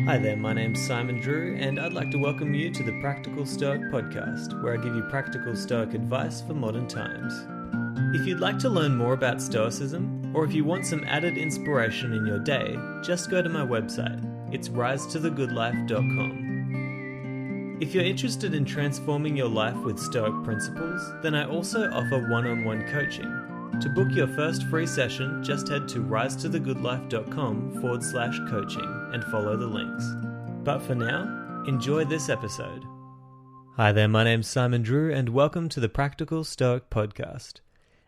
Hi there, my name's Simon Drew, and I'd like to welcome you to the Practical Stoic Podcast, where I give you practical Stoic advice for modern times. If you'd like to learn more about Stoicism, or if you want some added inspiration in your day, just go to my website. It's risetothegoodlife.com. If you're interested in transforming your life with Stoic principles, then I also offer one-on-one coaching. To book your first free session, just head to risetothegoodlife.com/coaching and follow the links. But for now, enjoy this episode. Hi there, my name's Simon Drew, and welcome to the Practical Stoic Podcast.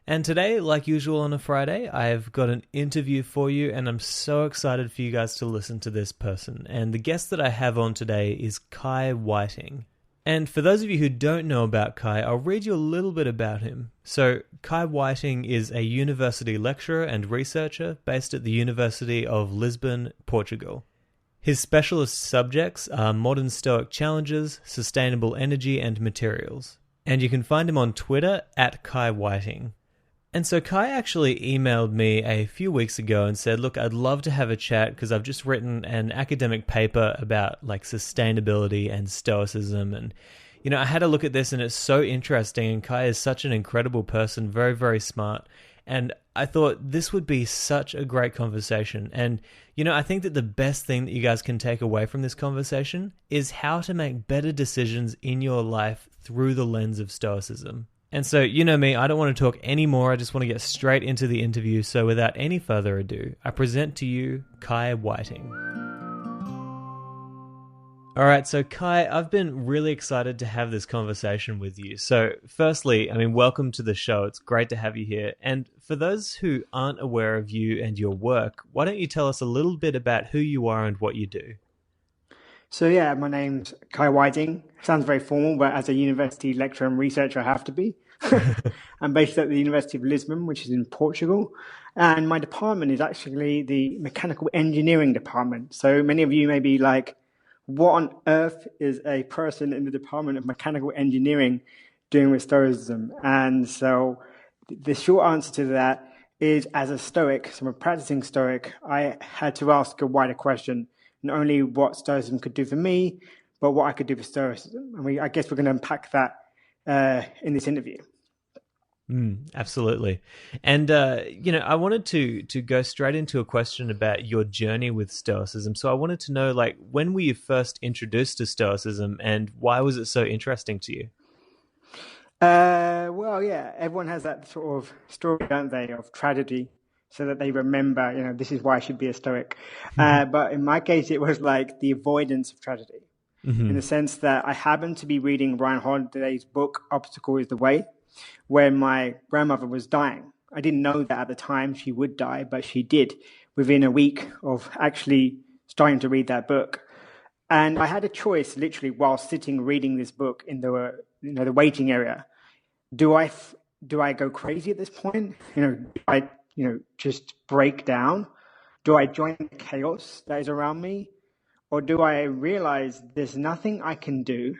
And today, like usual on a Friday, I've got an interview for you, and I'm so excited for you guys to listen to this person. And the guest that I have on today is Kai Whiting. And for those of you who don't know about Kai, I'll read you a little bit about him. So, Kai Whiting is a university lecturer and researcher based at the University of Lisbon, Portugal. His specialist subjects are modern Stoic challenges, sustainable energy, and materials. And you can find him on Twitter at Kai Whiting. And so Kai actually emailed me a few weeks ago and said, look, I'd love to have a chat because I've just written an academic paper about like sustainability and Stoicism. And, you know, I had a look at this and it's so interesting. And Kai is such an incredible person, very, very smart. And I thought this would be such a great conversation. And, you know, I think that the best thing that you guys can take away from this conversation is how to make better decisions in your life through the lens of Stoicism. And so, you know me, I don't want to talk anymore. I just want to get straight into the interview. So without any further ado, I present to you Kai Whiting. All right, so Kai, I've been really excited to have this conversation with you. So firstly, welcome to the show. It's great to have you here. And for those who aren't aware of you and your work, why don't you tell us a little bit about who you are and what you do? So yeah, my name's Kai Whiting. Sounds very formal, but as a university lecturer and researcher, I have to be. I'm based at the University of Lisbon, which is in Portugal. And my department is actually the mechanical engineering department. So many of you may be like, what on earth is a person in the Department of Mechanical Engineering doing with Stoicism? And so the short answer to that is, as a Stoic, so I'm a practicing Stoic, I had to ask a wider question. Not only what Stoicism could do for me, but what I could do for Stoicism. And I guess we're going to unpack that in this interview. Absolutely. And, I wanted to go straight into a question about your journey with Stoicism. So I wanted to know, like, when were you first introduced to Stoicism and why was it so interesting to you? Well, yeah, everyone has that sort of story, don't they, of tragedy, so that they remember, this is why I should be a Stoic. But in my case, it was like the avoidance of tragedy, in the sense that I happened to be reading Ryan Holiday's book, Obstacle is the Way, when my grandmother was dying. I didn't know that at the time she would die, but she did within a week of actually starting to read that book. And I had a choice, literally, while sitting reading this book in the waiting area. Do I go crazy at this point? Do I just break down? Do I join the chaos that is around me? Or do I realize there's nothing I can do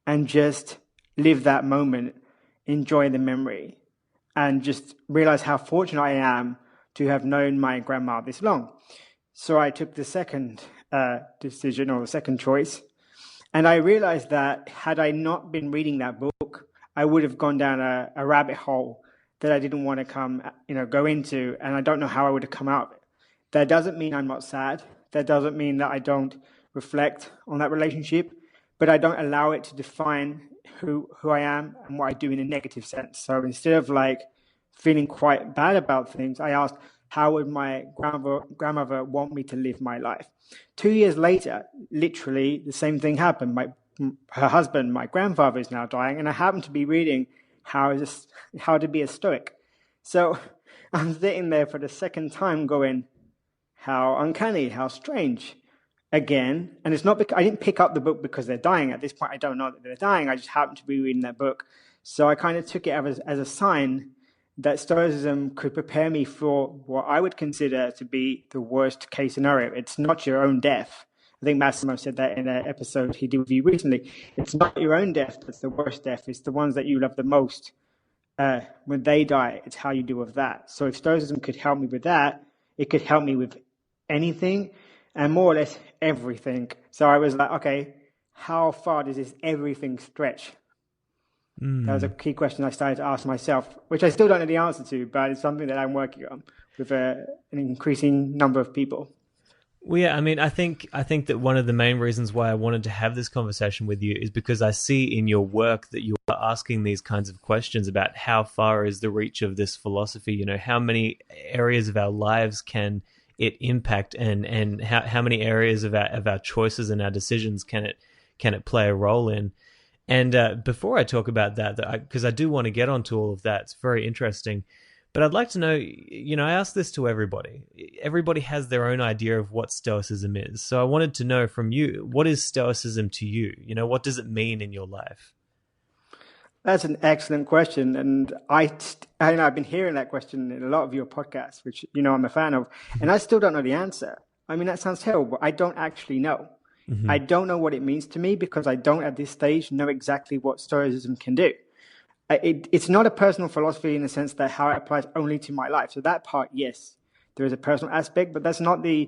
and just live that moment, enjoy the memory, and just realize how fortunate I am to have known my grandma this long? So I took the second decision, or the second choice, and I realized that had I not been reading that book, I would have gone down a rabbit hole that I didn't want to go into, and I don't know how I would have come out of it. That doesn't mean I'm not sad. That doesn't mean that I don't reflect on that relationship, but I don't allow it to define who I am and what I do in a negative sense. So instead of like feeling quite bad about things, I asked, how would my grandmother want me to live my life? 2 years later, literally the same thing happened. Her husband, my grandfather, is now dying, and I happen to be reading How to Be a Stoic. So I'm sitting there for the second time going, how uncanny, how strange. Again, and it's not because I didn't pick up the book because they're dying. At this point, I don't know that they're dying. I just happened to be reading that book. So I kind of took it as a sign that Stoicism could prepare me for what I would consider to be the worst case scenario. It's not your own death. I think Massimo said that in an episode he did with you recently. It's not your own death that's the worst death. It's the ones that you love the most. When they die, it's how you deal with that. So if Stoicism could help me with that, it could help me with anything. and more or less everything. So I was like, okay, how far does this everything stretch? That was a key question I started to ask myself, which I still don't know the answer to, but it's something that I'm working on with an increasing number of people. Well, yeah, I mean, I think that one of the main reasons why I wanted to have this conversation with you is because I see in your work that you are asking these kinds of questions about how far is the reach of this philosophy. You know, how many areas of our lives can it impact, and how many areas of our choices and our decisions can it play a role in. And before I talk about that, because I do want to get onto all of that, it's very interesting. But I'd like to know, you know, I ask this to everybody. Everybody has their own idea of what Stoicism is. So I wanted to know from you, what is Stoicism to you? You know, what does it mean in your life? That's an excellent question. And I've been hearing that question in a lot of your podcasts, which, you know, I'm a fan of. And I still don't know the answer. I mean, that sounds terrible. I don't actually know. I don't know what it means to me because I don't at this stage know exactly what Stoicism can do. It's not a personal philosophy in the sense that how it applies only to my life. So that part, yes, there is a personal aspect, but that's not the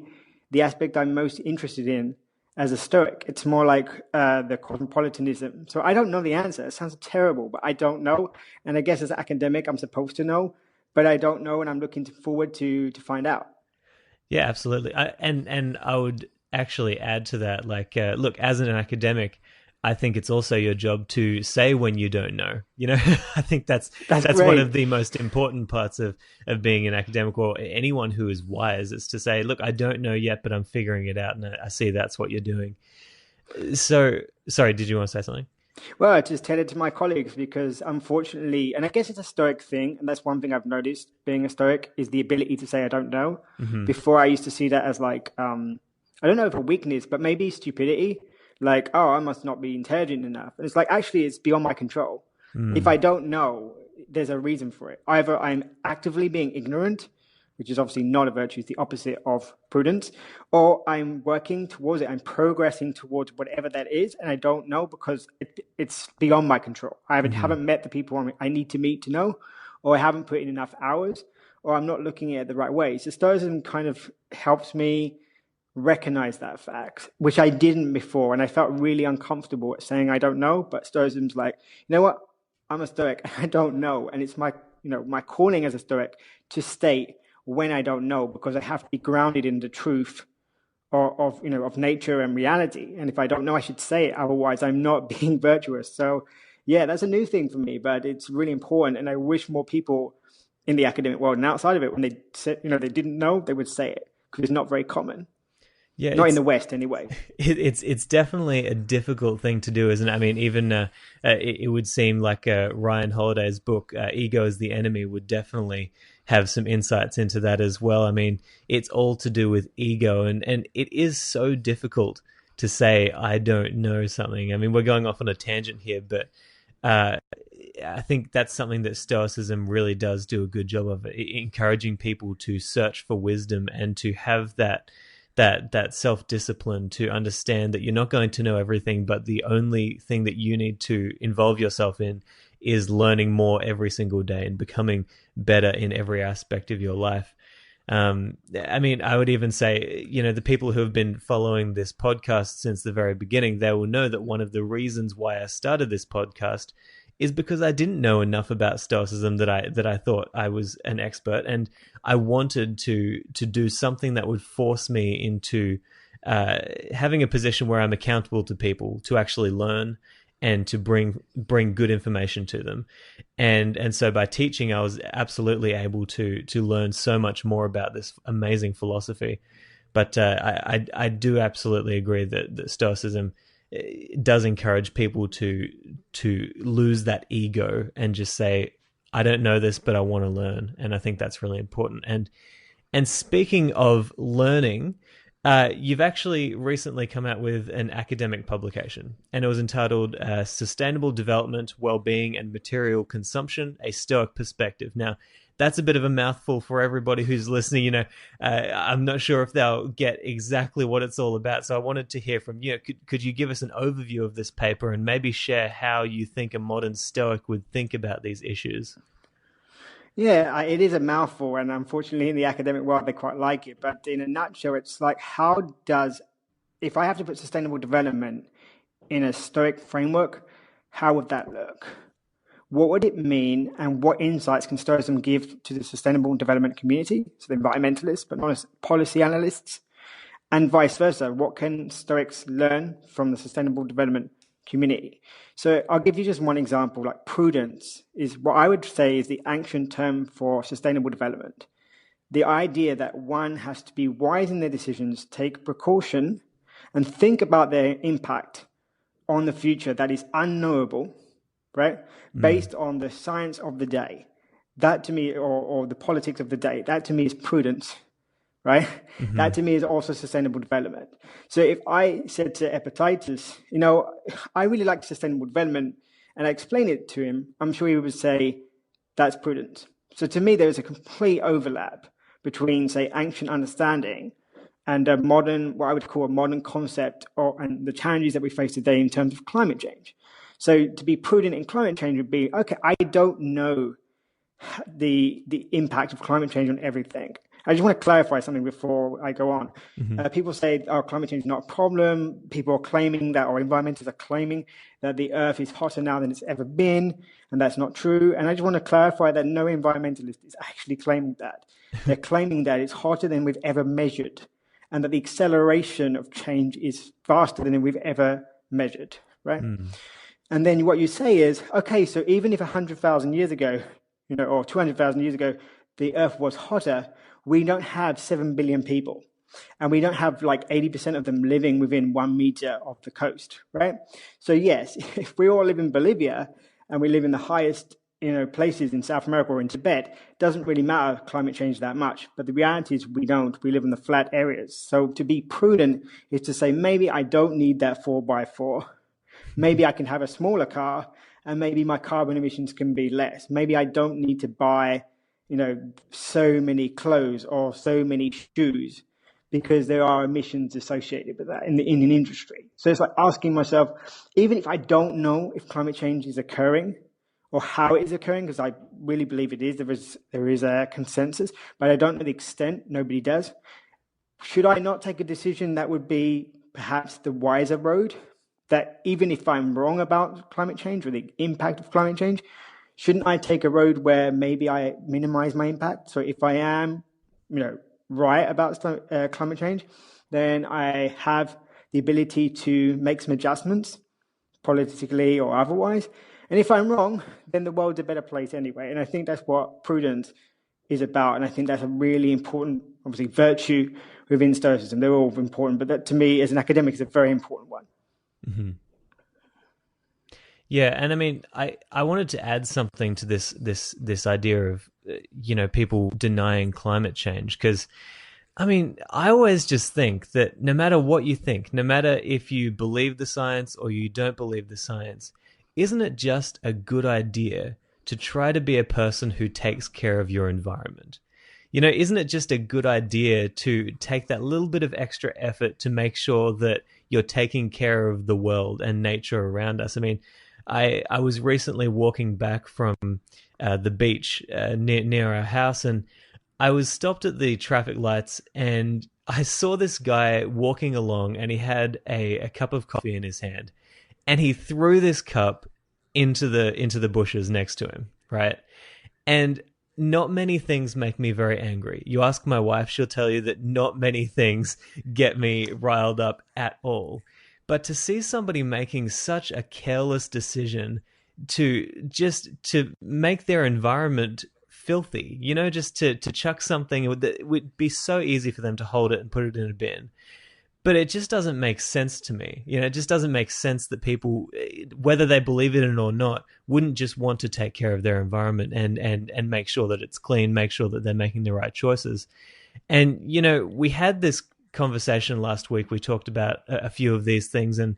aspect I'm most interested in as a Stoic. It's more like the cosmopolitanism. So I don't know the answer. It sounds terrible, but I don't know. And I guess as an academic, I'm supposed to know, but I don't know, and I'm looking forward to find out. Yeah, absolutely. And I would actually add to that, like, look, as an academic, I think it's also your job to say when you don't know. You know, I think that's one of the most important parts of being an academic, or anyone who is wise, is to say, look, I don't know yet, but I'm figuring it out, and I see that's what you're doing. So, sorry, did you want to say something? Well, I just tell it to my colleagues because unfortunately, and I guess it's a Stoic thing, and that's one thing I've noticed being a Stoic, is the ability to say I don't know. Before I used to see that as like, I don't know if a weakness, but maybe stupidity. Like, oh, I must not be intelligent enough. And it's like, actually, it's beyond my control. If I don't know, there's a reason for it. Either I'm actively being ignorant, which is obviously not a virtue, it's the opposite of prudence, or I'm working towards it. I'm progressing towards whatever that is, and I don't know because it's beyond my control. I haven't met the people I need to meet to know, or I haven't put in enough hours, or I'm not looking at it the right way. So Stoicism kind of helps me recognize that fact, which I didn't before, and I felt really uncomfortable at saying I don't know. But Stoicism's like, you know what? I'm a Stoic, and I don't know, and it's my calling as a Stoic to state when I don't know, because I have to be grounded in the truth of nature and reality. And if I don't know, I should say it. Otherwise, I'm not being virtuous. So, yeah, that's a new thing for me, but it's really important, and I wish more people in the academic world and outside of it, when they said they didn't know, they would say it, because it's not very common. Yeah, not in the West, anyway. It's definitely a difficult thing to do, isn't it? I mean, even it would seem like Ryan Holiday's book, Ego is the Enemy, would definitely have some insights into that as well. I mean, it's all to do with ego, and it is so difficult to say, I don't know something. I mean, we're going off on a tangent here, but I think that's something that Stoicism really does do a good job of, encouraging people to search for wisdom and to have that self-discipline to understand that you're not going to know everything, but the only thing that you need to involve yourself in is learning more every single day and becoming better in every aspect of your life. I mean, I would even say, the people who have been following this podcast since the very beginning, they will know that one of the reasons why I started this podcast is because I didn't know enough about Stoicism that I thought I was an expert, and I wanted to do something that would force me into having a position where I'm accountable to people, to actually learn and to bring good information to them. And so by teaching, I was absolutely able to learn so much more about this amazing philosophy. But I do absolutely agree that Stoicism does encourage people to lose that ego and just say, I don't know this, but I want to learn. And I think that's really important. And speaking of learning, you've actually recently come out with an academic publication, and it was entitled Sustainable Development, Wellbeing and Material Consumption, A Stoic Perspective. Now, that's a bit of a mouthful for everybody who's listening. I'm not sure if they'll get exactly what it's all about. So I wanted to hear from you. Could you give us an overview of this paper and maybe share how you think a modern Stoic would think about these issues? Yeah, it is a mouthful, and unfortunately in the academic world they quite like it. But in a nutshell, it's like, if I have to put sustainable development in a Stoic framework, how would that look? What would it mean, and what insights can Stoicism give to the sustainable development community, so the environmentalists, but not as policy analysts, and vice versa? What can Stoics learn from the sustainable development community? So I'll give you just one example. Like, prudence is what I would say is the ancient term for sustainable development. The idea that one has to be wise in their decisions, take precaution, and think about their impact on the future that is unknowable, right? Based on the science of the day. That to me, or the politics of the day, that to me is prudence, right? Mm-hmm. That to me is also sustainable development. So if I said to Epictetus, I really like sustainable development, and I explain it to him, I'm sure he would say, that's prudence. So to me, there is a complete overlap between, say, ancient understanding and what I would call a modern concept, and the challenges that we face today in terms of climate change. So to be prudent in climate change would be, okay, I don't know the impact of climate change on everything. I just want to clarify something before I go on. Mm-hmm. People say, climate change is not a problem. People are claiming that, or environmentalists are claiming that the earth is hotter now than it's ever been, and that's not true. And I just want to clarify that no environmentalist is actually claiming that. They're claiming that it's hotter than we've ever measured, and that the acceleration of change is faster than we've ever measured, right? Mm. And then what you say is, okay, so even if 100,000 years ago, or 200,000 years ago, the earth was hotter, we don't have 7 billion people. And we don't have like 80% of them living within 1 meter of the coast, right? So yes, if we all live in Bolivia and we live in the highest places in South America or in Tibet, it doesn't really matter climate change that much. But the reality is we don't. We live in the flat areas. So to be prudent is to say, maybe I don't need that 4x4. Maybe I can have a smaller car, and maybe my carbon emissions can be less. Maybe I don't need to buy, so many clothes or so many shoes, because there are emissions associated with that in an industry. So it's like asking myself, even if I don't know if climate change is occurring or how it is occurring, because I really believe it is, there is a consensus, but I don't know the extent. Nobody does. Should I not take a decision that would be perhaps the wiser road? That even if I'm wrong about climate change or the impact of climate change, shouldn't I take a road where maybe I minimize my impact? So if I am, right about climate change, then I have the ability to make some adjustments, politically or otherwise. And if I'm wrong, then the world's a better place anyway. And I think that's what prudence is about. And I think that's a really important, obviously, virtue within Stoicism. They're all important, but that to me, as an academic, is a very important one. Mm-hmm. Yeah, and I mean, I wanted to add something to this idea of people denying climate change, because I mean, I always just think that no matter what you think, no matter if you believe the science or you don't believe the science, isn't it just a good idea to try to be a person who takes care of your environment? Isn't it just a good idea to take that little bit of extra effort to make sure that you're taking care of the world and nature around us? I mean, I was recently walking back from the beach near our house, and I was stopped at the traffic lights, and I saw this guy walking along, and he had a cup of coffee in his hand, and he threw this cup into the bushes next to him, right? And not many things make me very angry. You ask my wife, she'll tell you that not many things get me riled up at all. But to see somebody making such a careless decision to make their environment filthy, just to chuck something, it would be so easy for them to hold it and put it in a bin. But it just doesn't make sense to me. It just doesn't make sense that people, whether they believe it or not, wouldn't just want to take care of their environment and make sure that it's clean, make sure that they're making the right choices. And, we had this conversation last week. We talked about a few of these things. And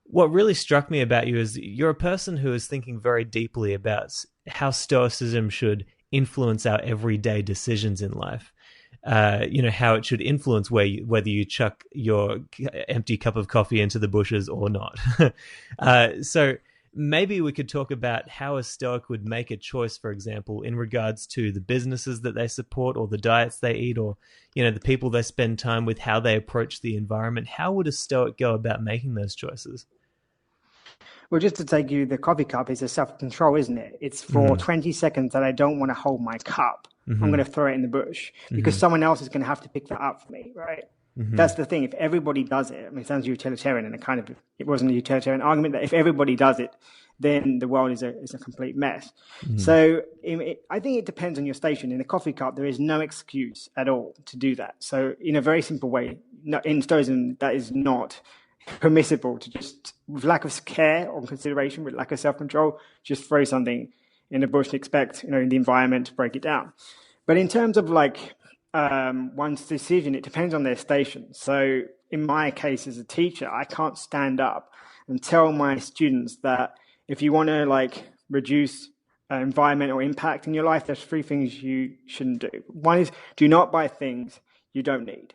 what really struck me about you is you're a person who is thinking very deeply about how Stoicism should influence our everyday decisions in life. How it should influence whether you chuck your empty cup of coffee into the bushes or not. So maybe we could talk about how a Stoic would make a choice, for example, in regards to the businesses that they support or the diets they eat or, the people they spend time with, how they approach the environment. How would a Stoic go about making those choices? Well, just to take you, the coffee cup is a self-control, isn't it? It's for 20 seconds that I don't want to hold my cup. I'm going to throw it in the bush because someone else is going to have to pick that up for me, right? That's the thing. If everybody does it, it sounds utilitarian, and it wasn't a utilitarian argument that if everybody does it, then the world is a complete mess. So I think it depends on your station. In a coffee cup, there is no excuse at all to do that. So in a very simple way, in Stoicism, that is not permissible to just, with lack of care or consideration, with lack of self-control, just throw something in the bush and expect, in the environment to break it down. But in terms of one's decision, it depends on their station. So in my case as a teacher, I can't stand up and tell my students that if you want to reduce environmental impact in your life, there's 3 things you shouldn't do. One is, do not buy things you don't need.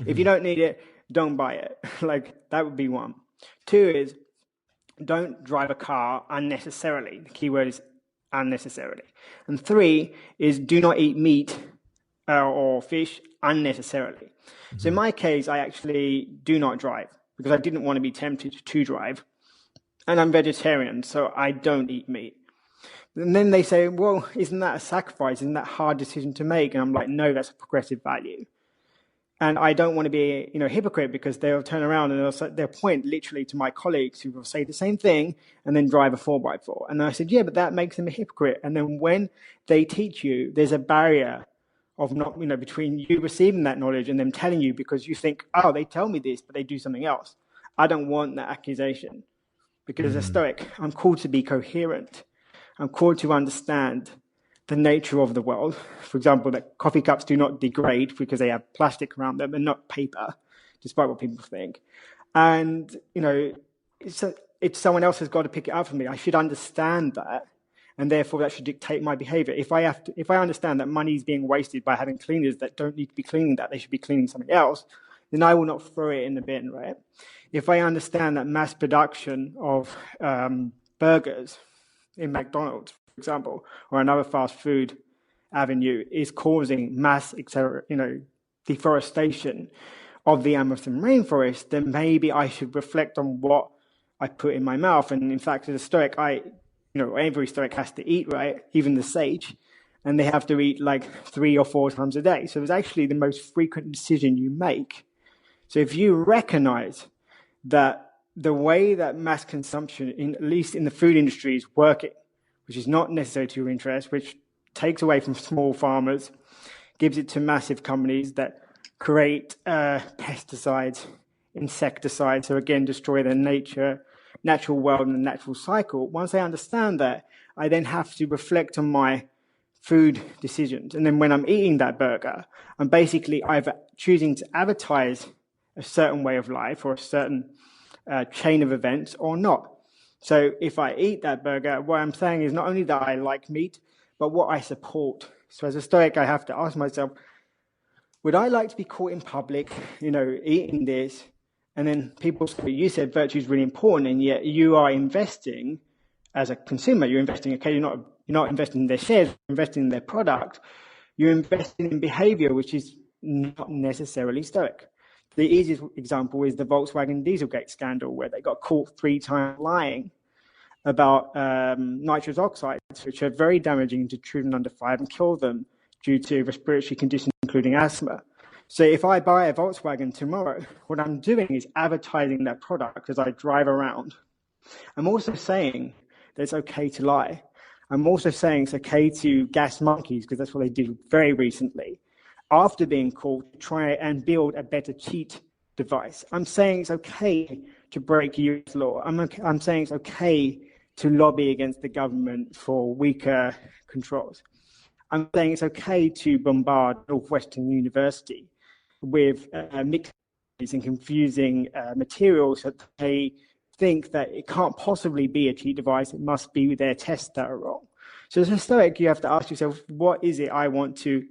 If you don't need it, don't buy it. That would be 1. 2 is, don't drive a car unnecessarily. The key word is unnecessarily. And 3 is, do not eat meat or fish unnecessarily. So in my case, I actually do not drive because I didn't want to be tempted to drive. And I'm vegetarian, so I don't eat meat. And then they say, well, isn't that a sacrifice? Isn't that a hard decision to make? And I'm like, no, that's a progressive value. And I don't want to be, a hypocrite because they'll turn around and they'll point literally to my colleagues who will say the same thing and then drive a 4x4. And I said, yeah, but that makes them a hypocrite. And then when they teach you, there's a barrier of not, between you receiving that knowledge and them telling you because you think, oh, they tell me this, but they do something else. I don't want that accusation because as a Stoic, I'm called to be coherent. I'm called to understand the nature of the world. For example, that coffee cups do not degrade because they have plastic around them and not paper, despite what people think. And, it's someone else has got to pick it up for me. I should understand that, and therefore that should dictate my behavior. If I understand that money is being wasted by having cleaners that don't need to be cleaning that, they should be cleaning something else, then I will not throw it in the bin, right? If I understand that mass production of burgers in McDonald's, for example, or another fast food avenue is causing mass, deforestation of the Amazon rainforest, then maybe I should reflect on what I put in my mouth. And in fact, as a Stoic, every Stoic has to eat, right? Even the sage, and they have to eat 3 or 4 times a day. So it's actually the most frequent decision you make. So if you recognize that the way that mass consumption, at least in the food industry, is working, which is not necessary to your interest, which takes away from small farmers, gives it to massive companies that create pesticides, insecticides, so again, destroy the natural world and the natural cycle. Once I understand that, I then have to reflect on my food decisions. And then when I'm eating that burger, I'm basically either choosing to advertise a certain way of life or a certain chain of events or not. So if I eat that burger, what I'm saying is not only that I like meat, but what I support. So as a Stoic, I have to ask myself, would I like to be caught in public, eating this? And then people say, you said virtue is really important, and yet you are investing as a consumer. You're investing, okay, you're not investing in their shares, you're investing in their product. You're investing in behavior, which is not necessarily Stoic. The easiest example is the Volkswagen Dieselgate scandal, where they got caught 3 times lying about nitrous oxides, which are very damaging to children under 5 and kill them due to respiratory conditions, including asthma. So if I buy a Volkswagen tomorrow, what I'm doing is advertising that product as I drive around. I'm also saying that it's okay to lie. I'm also saying it's okay to gas monkeys, because that's what they did very recently, after being caught, to try and build a better cheat device. I'm saying it's okay to break US law. I'm saying it's okay to lobby against the government for weaker controls. I'm saying it's okay to bombard Northwestern University with mixed and confusing materials that they think that it can't possibly be a cheat device. It must be their tests that are wrong. So as a Stoic, you have to ask yourself, what is it I want to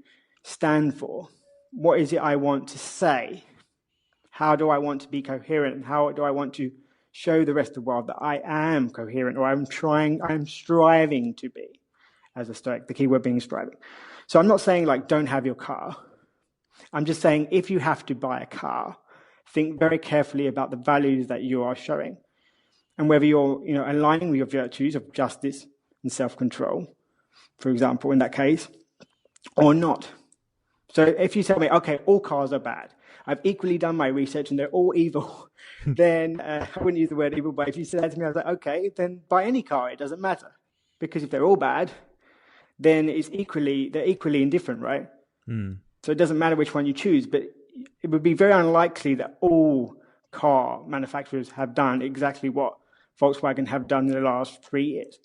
stand for? What is it I want to say? How do I want to be coherent? And how do I want to show the rest of the world that I am coherent, or I'm striving to be as a Stoic, the key word being striving. So I'm not saying like don't have your car. I'm just saying if you have to buy a car, think very carefully about the values that you are showing and whether you're aligning with your virtues of justice and self-control, for example, in that case, or not. So if you tell me, okay, all cars are bad, I've equally done my research and they're all evil, then I wouldn't use the word evil, but if you said that to me, I was like, okay, then buy any car, it doesn't matter. Because if they're all bad, then they're equally indifferent, right? So it doesn't matter which one you choose, but it would be very unlikely that all car manufacturers have done exactly what Volkswagen have done in the last 3 years.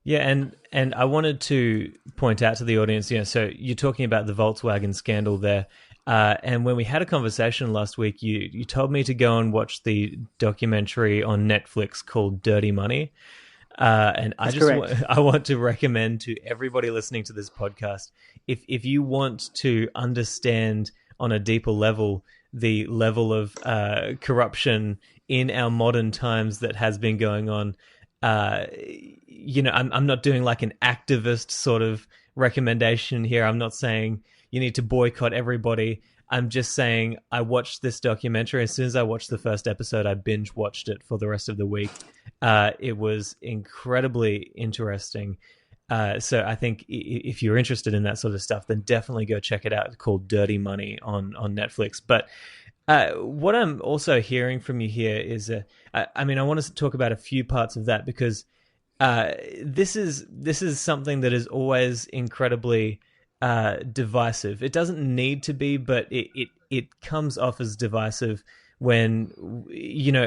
Yeah, and I wanted to point out to the audience, so you're talking about the Volkswagen scandal there, and when we had a conversation last week, you told me to go and watch the documentary on Netflix called Dirty Money, and I want to recommend to everybody listening to this podcast, if you want to understand on a deeper level the level of corruption in our modern times that has been going on. I'm not doing like an activist sort of recommendation here. I'm not saying you need to boycott everybody. I'm just saying I watched this documentary. As soon as I watched the first episode, I binge watched it for the rest of the week. It was incredibly interesting. So I think if you're interested in that sort of stuff, then definitely go check it out. It's called Dirty Money on Netflix. But what I'm also hearing from you here is, I want us to talk about a few parts of that, because this is something that is always incredibly divisive. It doesn't need to be, but it comes off as divisive when,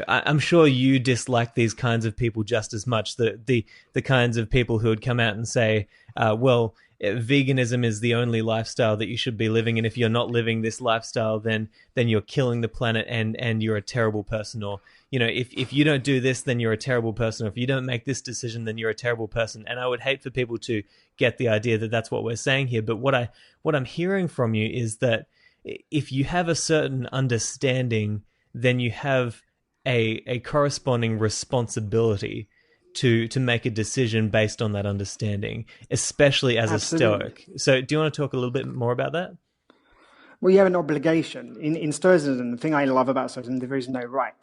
I'm sure you dislike these kinds of people just as much, the kinds of people who would come out and say, veganism is the only lifestyle that you should be living, and if you're not living this lifestyle, then you're killing the planet and you're a terrible person, or if you don't do this, then you're a terrible person, or if you don't make this decision, then you're a terrible person. And I would hate for people to get the idea that that's what we're saying here. But what I'm hearing from you is that if you have a certain understanding, then you have a corresponding responsibility to make a decision based on that understanding, especially as Absolutely. a Stoic. So do you want to talk a little bit more about that? Well, you have an obligation. In Stoicism, the thing I love about Stoicism, there is no right.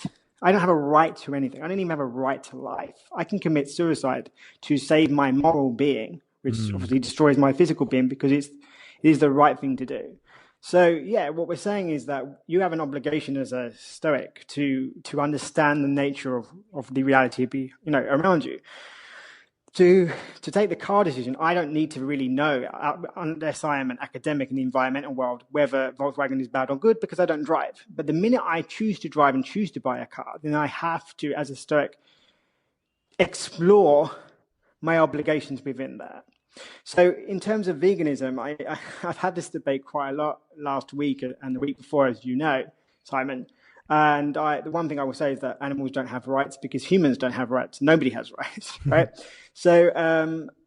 I don't have a right to anything. I don't even have a right to life. I can commit suicide to save my moral being, which obviously destroys my physical being, because it is the right thing to do. So, yeah, what we're saying is that you have an obligation as a Stoic to understand the nature of the reality around you. To take the car decision, I don't need to really know, unless I am an academic in the environmental world, whether Volkswagen is bad or good, because I don't drive. But the minute I choose to drive and choose to buy a car, then I have to, as a Stoic, explore my obligations within that. So in terms of veganism, I've had this debate quite a lot last week and the week before, as you know, Simon. And the one thing I will say is that animals don't have rights because humans don't have rights. Nobody has rights, right? So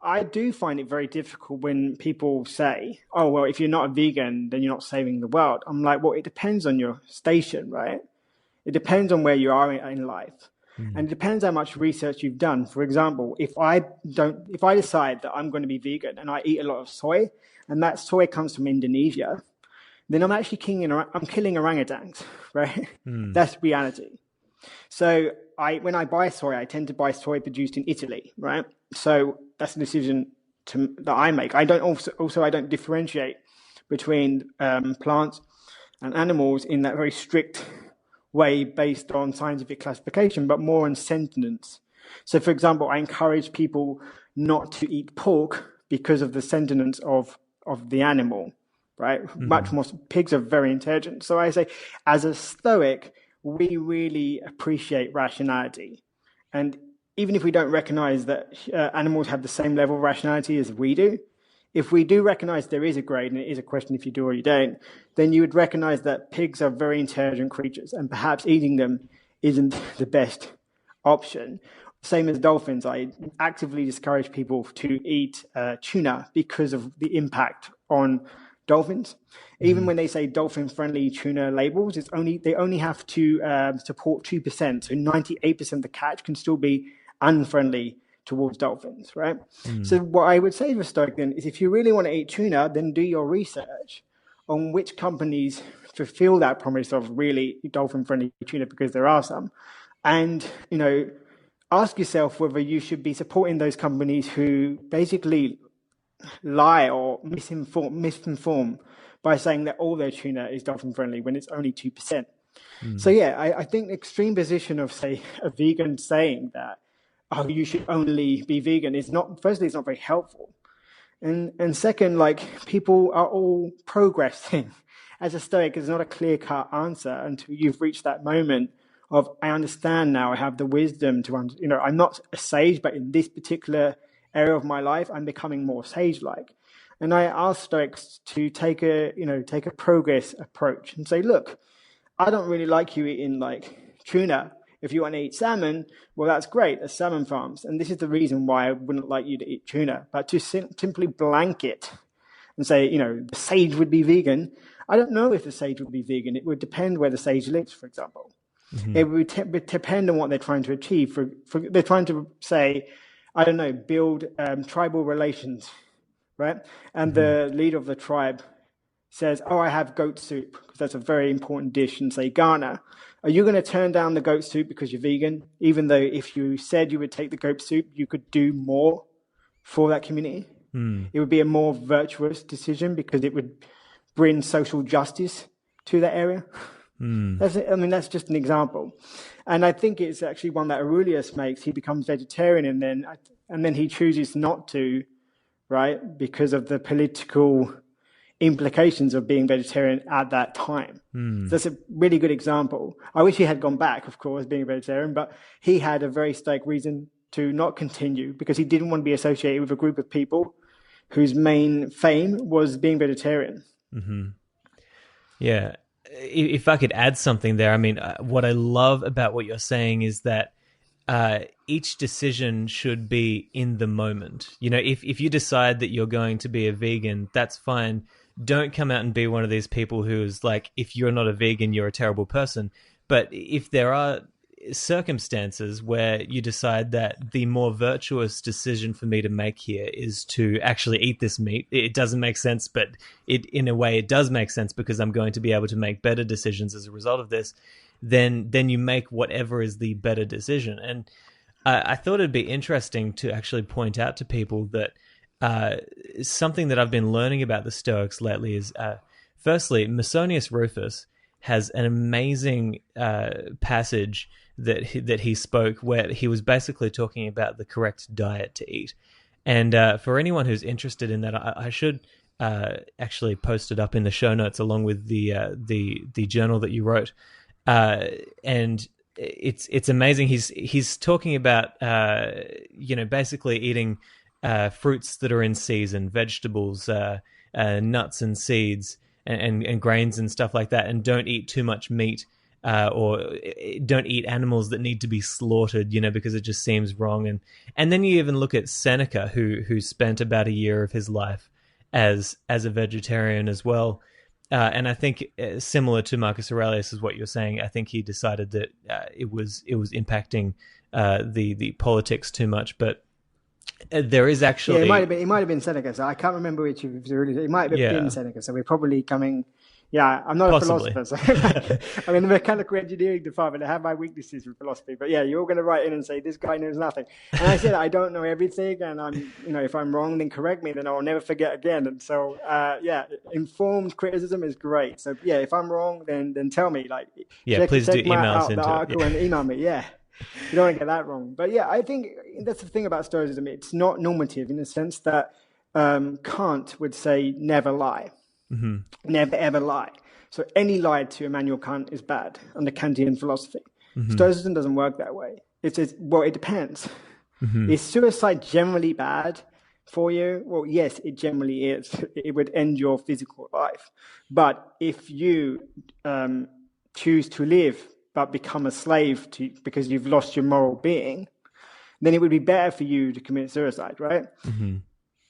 I do find it very difficult when people say, oh, well, if you're not a vegan, then you're not saving the world. I'm like, well, it depends on your station, right? It depends on where you are in life. And it depends how much research you've done. For example, if I decide that I'm going to be vegan and I eat a lot of soy, and that soy comes from Indonesia, then I'm actually killing orangutans, right? That's reality. So when I buy soy, I tend to buy soy produced in Italy, right? So that's a decision that I make. I don't differentiate between plants and animals in that very strict way based on scientific classification, but more on sentience. So, for example, I encourage people not to eat pork because of the sentience of the animal, right? Much more, pigs are very intelligent. So I say, as a Stoic, we really appreciate rationality. And even if we don't recognize that animals have the same level of rationality as we do, if we do recognize there is a grade, and it is a question if you do or you don't, then you would recognize that pigs are very intelligent creatures, and perhaps eating them isn't the best option. Same as dolphins. I actively discourage people to eat tuna because of the impact on dolphins. Even when they say dolphin-friendly tuna labels, they only have to support 2%. So 98% of the catch can still be unfriendly towards dolphins, right? So what I would say to a Stoic then is, if you really want to eat tuna, then do your research on which companies fulfill that promise of really dolphin-friendly tuna, because there are some. And, ask yourself whether you should be supporting those companies who basically lie or misinform by saying that all their tuna is dolphin friendly when it's only 2%. So I think the extreme position of, say, a vegan saying that, oh, you should only be vegan is not, firstly, it's not very helpful. And second, like, people are all progressing. As a Stoic, there's not a clear-cut answer until you've reached that moment of, I understand now, I have the wisdom to, I'm not a sage, but in this particular area of my life, I'm becoming more sage-like. And I ask Stoics to take a progress approach and say, look, I don't really like you eating like tuna. If you want to eat salmon, well, that's great. There's salmon farms. And this is the reason why I wouldn't like you to eat tuna. But to simply blanket and say, the sage would be vegan, I don't know if the sage would be vegan. It would depend where the sage lives, for example. It would depend on what they're trying to achieve. They're trying to say, I don't know, build tribal relations, right? And the leader of the tribe says, oh, I have goat soup, because that's a very important dish in, say, Ghana. Are you going to turn down the goat soup because you're vegan, even though if you said you would take the goat soup, you could do more for that community? It would be a more virtuous decision because it would bring social justice to that area. That's just an example. And I think it's actually one that Aurelius makes. He becomes vegetarian and then he chooses not to, right, because of the political implications of being vegetarian at that time. So that's a really good example. I wish he had gone back, of course, being a vegetarian, but he had a very Stoic reason to not continue because he didn't want to be associated with a group of people whose main fame was being vegetarian. Yeah. If I could add something there, what I love about what you're saying is that each decision should be in the moment. If you decide that you're going to be a vegan, that's fine. Don't come out and be one of these people who's like, if you're not a vegan, you're a terrible person. But if there are circumstances where you decide that the more virtuous decision for me to make here is to actually eat this meat, it doesn't make sense, but in a way it does make sense because I'm going to be able to make better decisions as a result of this, then you make whatever is the better decision. And I thought it'd be interesting to actually point out to people that something that I've been learning about the Stoics lately is, firstly, Musonius Rufus has an amazing passage that he spoke where he was basically talking about the correct diet to eat. And for anyone who's interested in that, I should actually post it up in the show notes along with the journal that you wrote. And it's amazing. He's talking about basically eating fruits that are in season, vegetables, nuts and seeds, and grains and stuff like that, and don't eat too much meat, or don't eat animals that need to be slaughtered, because it just seems wrong. And then you even look at Seneca, who spent about a year of his life as a vegetarian as well. And I think similar to Marcus Aurelius is what you're saying. I think he decided that it was impacting the politics too much, but there is actually it might have been Seneca. So I can't remember which of it might have been Seneca. So we're probably coming. Yeah, I'm not Possibly. a philosopher. So I'm in the mechanical engineering department. I have my weaknesses with philosophy. But yeah, you're going to write in and say, this guy knows nothing. And I said, I don't know everything. And I'm, if I'm wrong, then correct me. Then I'll never forget again. And so, informed criticism is great. So yeah, if I'm wrong, then tell me. Please do email us into the article and email me. Yeah. You don't want to get that wrong. But yeah, I think that's the thing about Stoicism. It's not normative in the sense that Kant would say never lie. Never ever lie. So any lie to Immanuel Kant is bad under Kantian philosophy. Stoicism doesn't work that way. It depends. Is suicide generally bad for you? Well, yes, it generally is. It would end your physical life. But if you choose to live but become a slave because you've lost your moral being, then it would be better for you to commit suicide, right?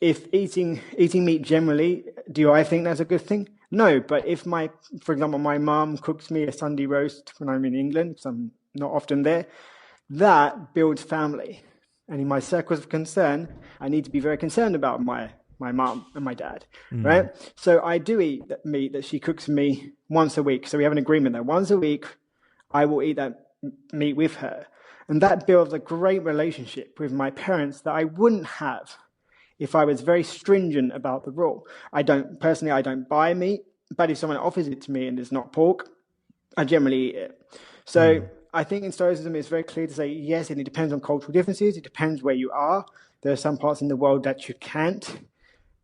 If eating meat generally, do I think that's a good thing? No, but if for example, my mom cooks me a Sunday roast when I'm in England, because I'm not often there, that builds family. And in my circles of concern, I need to be very concerned about my mom and my dad, right? So I do eat that meat that she cooks me once a week. So we have an agreement that once a week, I will eat that meat with her. And that builds a great relationship with my parents that I wouldn't have if I was very stringent about the rule. I don't buy meat, but if someone offers it to me and it's not pork, I generally eat it. So I think in Stoicism, it's very clear to say, yes, and it depends on cultural differences. It depends where you are. There are some parts in the world that you can't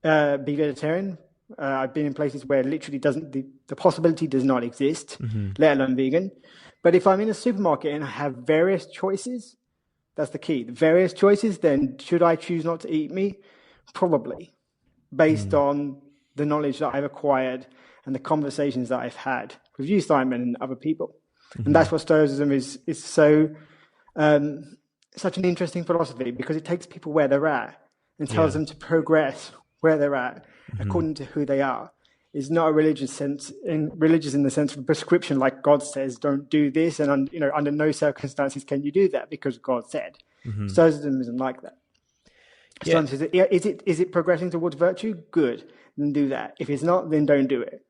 be vegetarian. I've been in places where literally the possibility does not exist, let alone vegan. But if I'm in a supermarket and I have various choices, that's the key. The various choices, then should I choose not to eat meat? Probably, based on the knowledge that I've acquired and the conversations that I've had with you, Simon, and other people. And that's what Stoicism is so such an interesting philosophy, because it takes people where they're at and tells them to progress where they're at according to who they are. It's not a religious in the sense of a prescription, like God says, don't do this, and under no circumstances can you do that because God said. Stoicism isn't like that. Stoicism says, is it progressing towards virtue? Good, then do that. If it's not, then don't do it.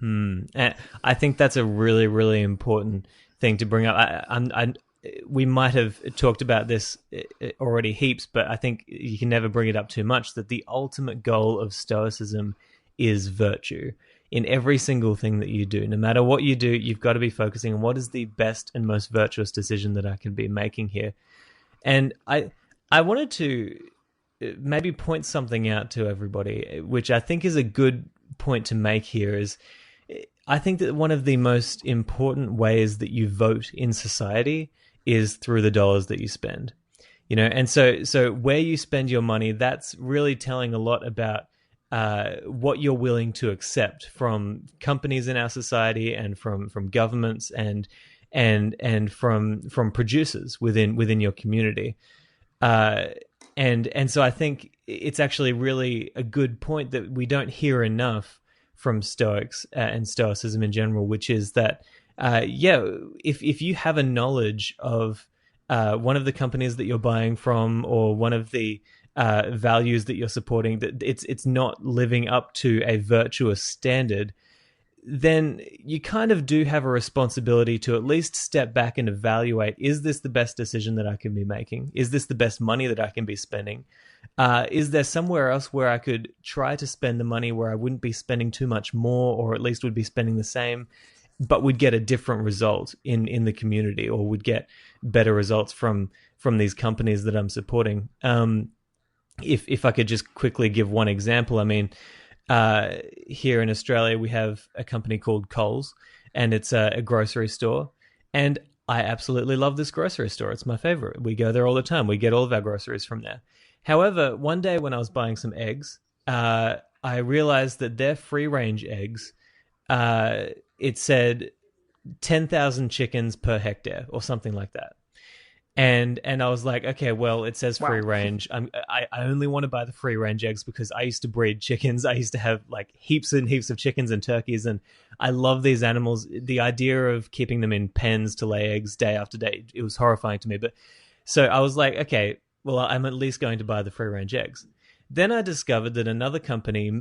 And I think that's a really, really important thing to bring up. We might have talked about this already heaps, but I think you can never bring it up too much, that the ultimate goal of Stoicism is virtue. In every single thing that you do, no matter what you do, you've got to be focusing on what is the best and most virtuous decision that I can be making here. And I wanted to maybe point something out to everybody, which I think is a good point to make here, is I think that one of the most important ways that you vote in society is through the dollars that you spend. And so where you spend your money, that's really telling a lot about what you're willing to accept from companies in our society and from governments and from producers within your community. And so I think it's actually really a good point that we don't hear enough from Stoics and Stoicism in general, which is that, if you have a knowledge of one of the companies that you're buying from, or one of the values that you're supporting, that it's not living up to a virtuous standard, then you kind of do have a responsibility to at least step back and evaluate, is this the best decision that I can be making? Is this the best money that I can be spending? Is there somewhere else where I could try to spend the money where I wouldn't be spending too much more, or at least would be spending the same, but would get a different result in the community, or would get better results from these companies that I'm supporting? If I could just quickly give one example, I mean, here in Australia, we have a company called Coles, and it's a grocery store. And I absolutely love this grocery store. It's my favorite. We go there all the time. We get all of our groceries from there. However, one day when I was buying some eggs, I realized that their free-range eggs, it said 10,000 chickens per hectare or something like that. And I was like, okay, well, it says free range. I only want to buy the free range eggs because I used to breed chickens. I used to have like heaps and heaps of chickens and turkeys, and I love these animals. The idea of keeping them in pens to lay eggs day after day, it was horrifying to me. But so I was like, okay, well, I'm at least going to buy the free range eggs. Then I discovered that another company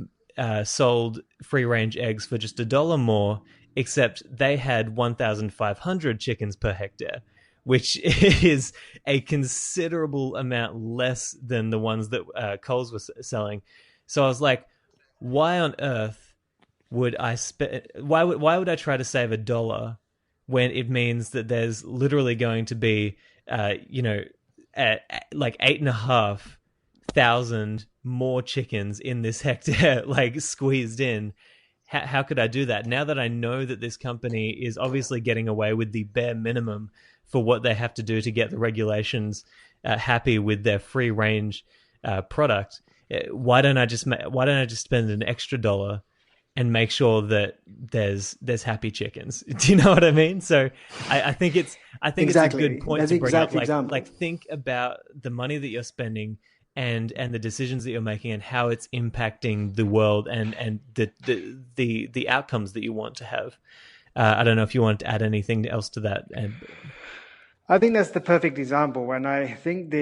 sold free range eggs for just $1 more, except they had 1,500 chickens per hectare, which is a considerable amount less than the ones that Coles was selling. So I was like, why on earth would I spend? Why would I try to save $1 when it means that there's literally going to be, like 8,500 more chickens in this hectare, like squeezed in? How could I do that? Now that I know that this company is obviously getting away with the bare minimum for what they have to do to get the regulations happy with their free range product, why don't I just spend an extra $1 and make sure that there's happy chickens? Do you know what I mean? So I think it's a good point to bring up. Like think about the money that you're spending and the decisions that you're making and how it's impacting the world and the outcomes that you want to have. I don't know if you want to add anything else to that. I think that's the perfect example, and I think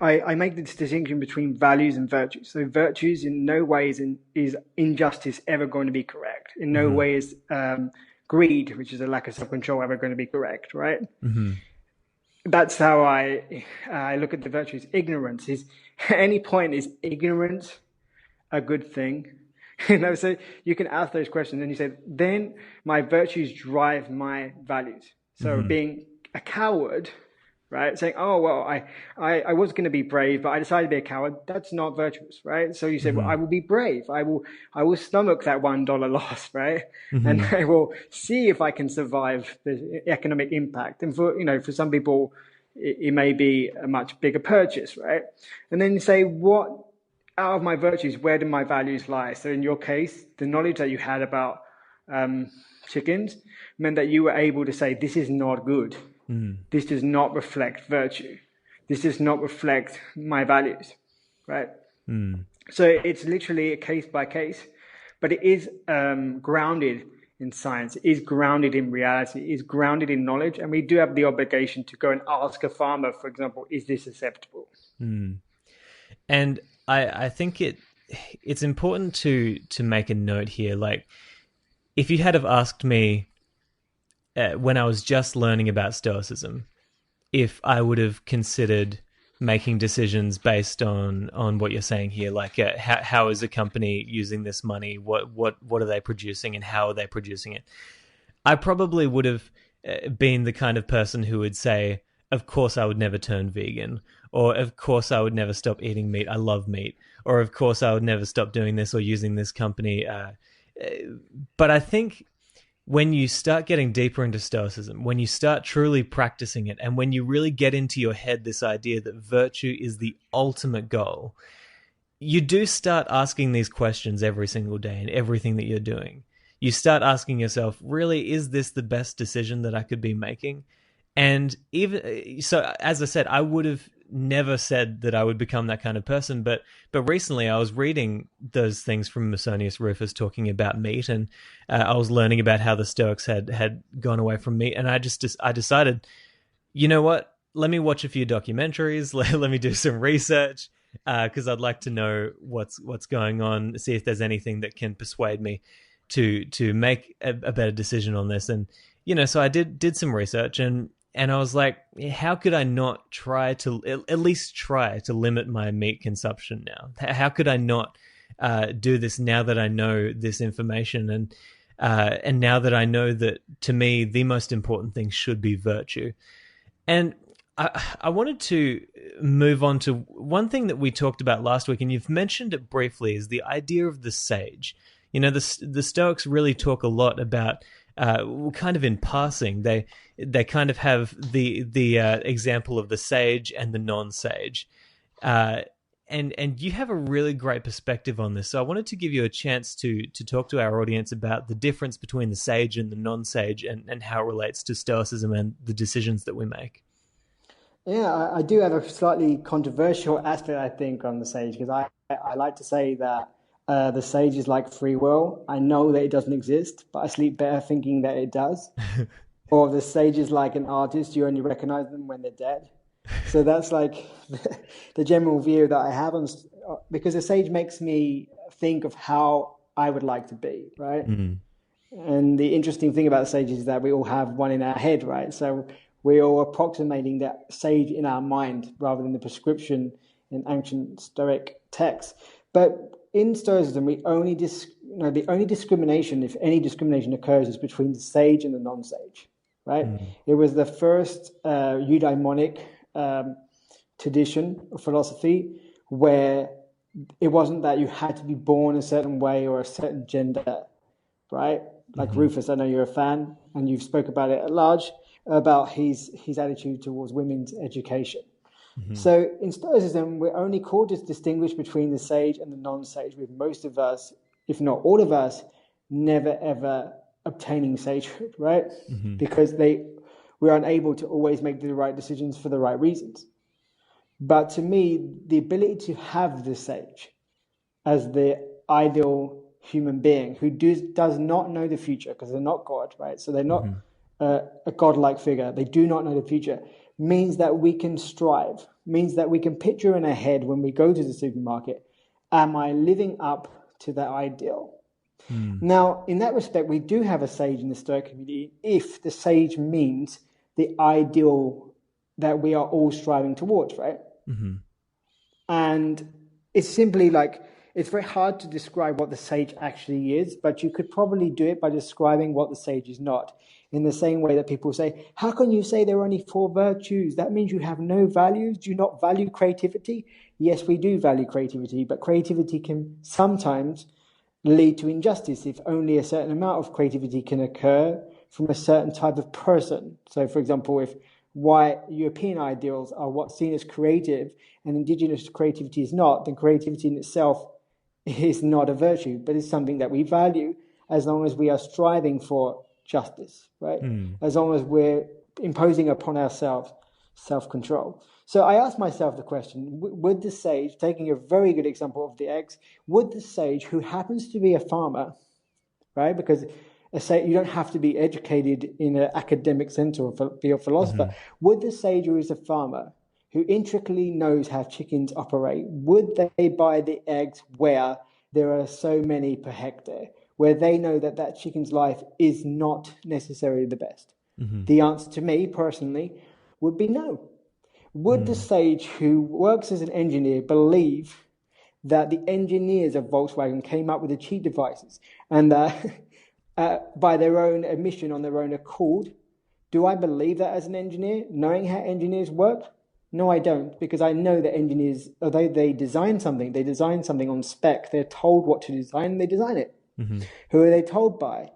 I make this distinction between values and virtues. So virtues in no way is injustice ever going to be correct. In no way is greed, which is a lack of self-control, ever going to be correct, right? Mm-hmm. That's how I look at the virtues. Ignorance is, at any point, is ignorance a good thing? So you can ask those questions and you say, then my virtues drive my values. So being a coward, right? Saying, oh, well, I was going to be brave, but I decided to be a coward. That's not virtuous, right? So you say, well, I will be brave. I will stomach that $1 loss, right? And I will see if I can survive the economic impact. And for some people, it may be a much bigger purchase, right? And then you say, what out of my virtues, where do my values lie? So in your case, the knowledge that you had about chickens meant that you were able to say, this is not good. This does not reflect virtue. This does not reflect my values, right? So it's literally a case by case, but it is grounded in science. It is grounded in reality. It is grounded in knowledge. And we do have the obligation to go and ask a farmer, for example, is this acceptable? And I think it's important to make a note here. Like, if you had have asked me when I was just learning about Stoicism, if I would have considered making decisions based on what you're saying here, like how is a company using this money, what are they producing, and how are they producing it, I probably would have been the kind of person who would say, of course I would never turn vegan, or of course I would never stop eating meat, I love meat, or of course I would never stop doing this or using this company. But I think when you start getting deeper into Stoicism, when you start truly practicing it, and when you really get into your head this idea that virtue is the ultimate goal, you do start asking these questions every single day in everything that you're doing. You start asking yourself, really, is this the best decision that I could be making? And even so, as I said, I would have never said that I would become that kind of person, but recently I was reading those things from Musonius Rufus talking about meat, and I was learning about how the Stoics had gone away from meat, and I decided, you know what, let me watch a few documentaries, let me do some research, because I'd like to know what's going on, see if there's anything that can persuade me to make a better decision on this. And so I did some research, and I was like, how could I not at least try to limit my meat consumption now? How could I not do this now that I know this information, and now that I know that, to me, the most important thing should be virtue? And I wanted to move on to one thing that we talked about last week, and you've mentioned it briefly, is the idea of the sage. The Stoics really talk a lot about, kind of in passing, they kind of have the example of the sage and the non-sage, and you have a really great perspective on this. So I wanted to give you a chance to talk to our audience about the difference between the sage and the non-sage, and how it relates to Stoicism and the decisions that we make. Yeah, I do have a slightly controversial aspect, I think, on the sage, because I like to say that the sage is like free will. I know that it doesn't exist, but I sleep better thinking that it does. Or the sage is like an artist. You only recognize them when they're dead. So that's like the general view that I have on, because the sage makes me think of how I would like to be, right? And the interesting thing about the sage is that we all have one in our head, right? So we're all approximating that sage in our mind rather than the prescription in ancient Stoic texts. But in Stoicism, the only discrimination, if any discrimination occurs, is between the sage and the non-sage, right? It was the first eudaimonic tradition of philosophy where it wasn't that you had to be born a certain way or a certain gender, right? Like Rufus, I know you're a fan, and you've spoke about it at large, about his attitude towards women's education. So in Stoicism, we're only called to distinguish between the sage and the non-sage, with most of us, if not all of us, never ever obtaining sagehood, right? Because we're unable to always make the right decisions for the right reasons. But to me, the ability to have the sage as the ideal human being who does not know the future, because they're not God, right? So they're not a godlike figure. They do not know the future. Means that we can strive. Means that we can picture in our head when we go to the supermarket, am I living up to that ideal? Now, in that respect, we do have a sage in the Stoic community if the sage means the ideal that we are all striving towards, right? And it's simply like, it's very hard to describe what the sage actually is, but you could probably do it by describing what the sage is not. In the same way that people say, how can you say there are only 4 virtues? That means you have no values. Do you not value creativity? Yes, we do value creativity, but creativity can sometimes lead to injustice if only a certain amount of creativity can occur from a certain type of person. So, for example, if white European ideals are what's seen as creative and indigenous creativity is not, then creativity in itself is not a virtue, but it's something that we value as long as we are striving for justice, right? As long as we're imposing upon ourselves self-control. So I asked myself the question, would the sage, taking a very good example of the eggs, would the sage who happens to be a farmer, right? Because you don't have to be educated in an academic sense or be a philosopher. Would the sage who is a farmer, who intricately knows how chickens operate, would they buy the eggs where there are so many per hectare, where they know that that chicken's life is not necessarily the best? The answer to me personally would be no. Would the sage who works as an engineer believe that the engineers of Volkswagen came up with the cheat devices and by their own admission, on their own accord? Do I believe that as an engineer, knowing how engineers work? No, I don't, because I know that engineers, they design something. They design something on spec. They're told what to design, and they design it. Who are they told by?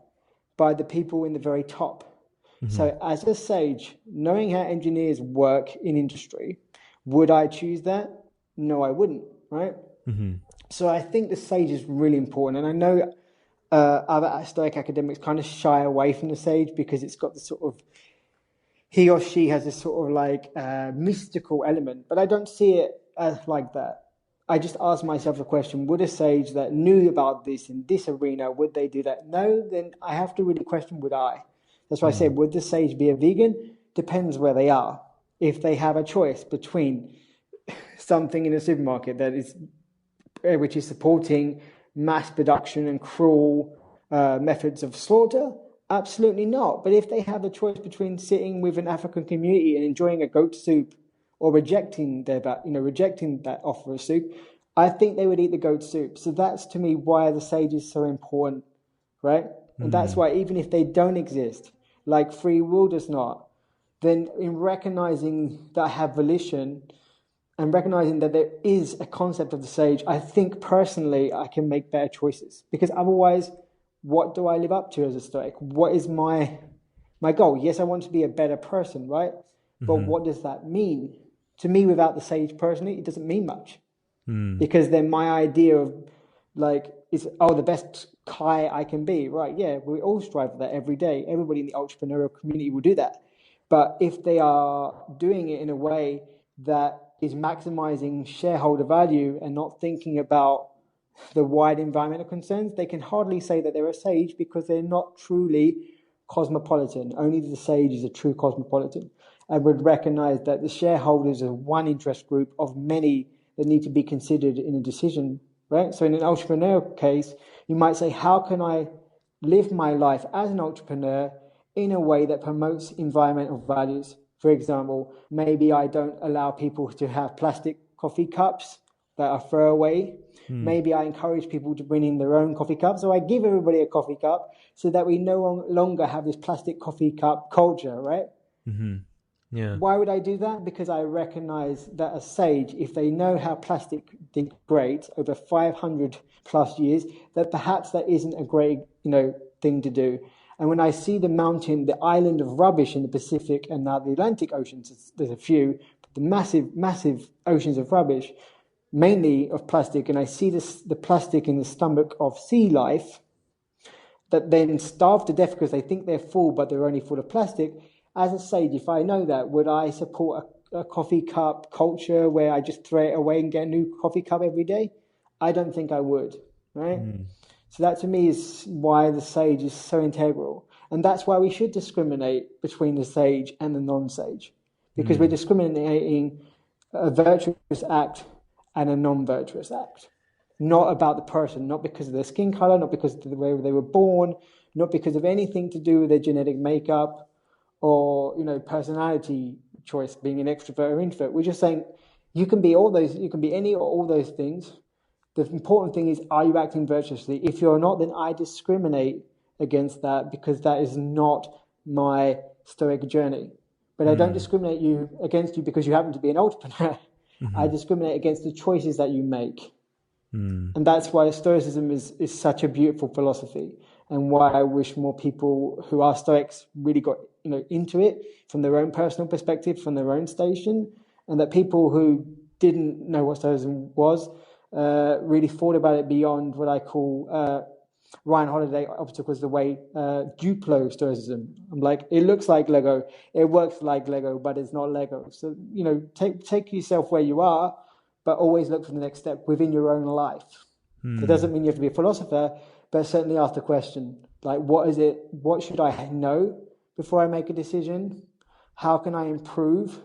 By the people in the very top. So as a sage, knowing how engineers work in industry, would I choose that? No, I wouldn't, right? So I think the sage is really important. And I know other Stoic academics kind of shy away from the sage because it's got the sort of, he or she has this sort of like mystical element, but I don't see it as like that. I just ask myself the question, would a sage that knew about this in this arena, would they do that? No, then I have to really question, would I? That's why I said, would the sage be a vegan? Depends where they are. If they have a choice between something in a supermarket that is, which is supporting mass production and cruel methods of slaughter, absolutely not. But if they have a choice between sitting with an African community and enjoying a goat soup, or rejecting that offer of soup, I think they would eat the goat soup. So that's to me why the sage is so important, right? And that's why even if they don't exist, like free will does not, then in recognizing that I have volition and recognizing that there is a concept of the sage, I think personally I can make better choices. Because otherwise, what do I live up to as a Stoic? What is my goal? Yes, I want to be a better person, right? But what does that mean? To me, without the sage personally, it doesn't mean much. Because then my idea of is the best Kai I can be, right? Yeah, we all strive for that every day. Everybody in the entrepreneurial community will do that. But if they are doing it in a way that is maximizing shareholder value and not thinking about the wide environmental concerns, they can hardly say that they're a sage because they're not truly cosmopolitan. Only the sage is a true cosmopolitan and would recognize that the shareholders are one interest group of many that need to be considered in a decision, right? So in an entrepreneurial case, you might say, how can I live my life as an entrepreneur in a way that promotes environmental values? For example, maybe I don't allow people to have plastic coffee cups that are throwaway. Maybe I encourage people to bring in their own coffee cups, so I give everybody a coffee cup so that we no longer have this plastic coffee cup culture, right? Yeah. Why would I do that? Because I recognize that a sage, if they know how plastic degrades over 500 plus years, that perhaps that isn't a great, thing to do. And when I see the island of rubbish in the Pacific and now the Atlantic oceans, there's a few, the massive oceans of rubbish, mainly of plastic, and I see the plastic in the stomach of sea life that then starve to death because they think they're full, but they're only full of plastic. As a sage, if I know that, would I support a coffee cup culture where I just throw it away and get a new coffee cup every day? I don't think I would, right? So that to me is why the sage is so integral. And that's why we should discriminate between the sage and the non-sage, because we're discriminating a virtuous act and a non-virtuous act. Not about the person, not because of their skin color, not because of the way they were born, not because of anything to do with their genetic makeup or, personality choice, being an extrovert or introvert. We're just saying you can be all those, you can be any or all those things. The important thing is, are you acting virtuously? If you're not, then I discriminate against that, because that is not my Stoic journey. But I don't discriminate against you because you happen to be an entrepreneur. I discriminate against the choices that you make. And that's why Stoicism is such a beautiful philosophy, and why I wish more people who are Stoics really got into it from their own personal perspective, from their own station, and that people who didn't know what Stoicism was really thought about it beyond what I call Ryan Holiday obstacles the way Duplo Stoicism. I'm like, it looks like Lego, it works like Lego, but it's not Lego. So take yourself where you are, but always look for the next step within your own life. It doesn't mean you have to be a philosopher, but certainly ask the question, like, what is it? What should I know before I make a decision? How can I improve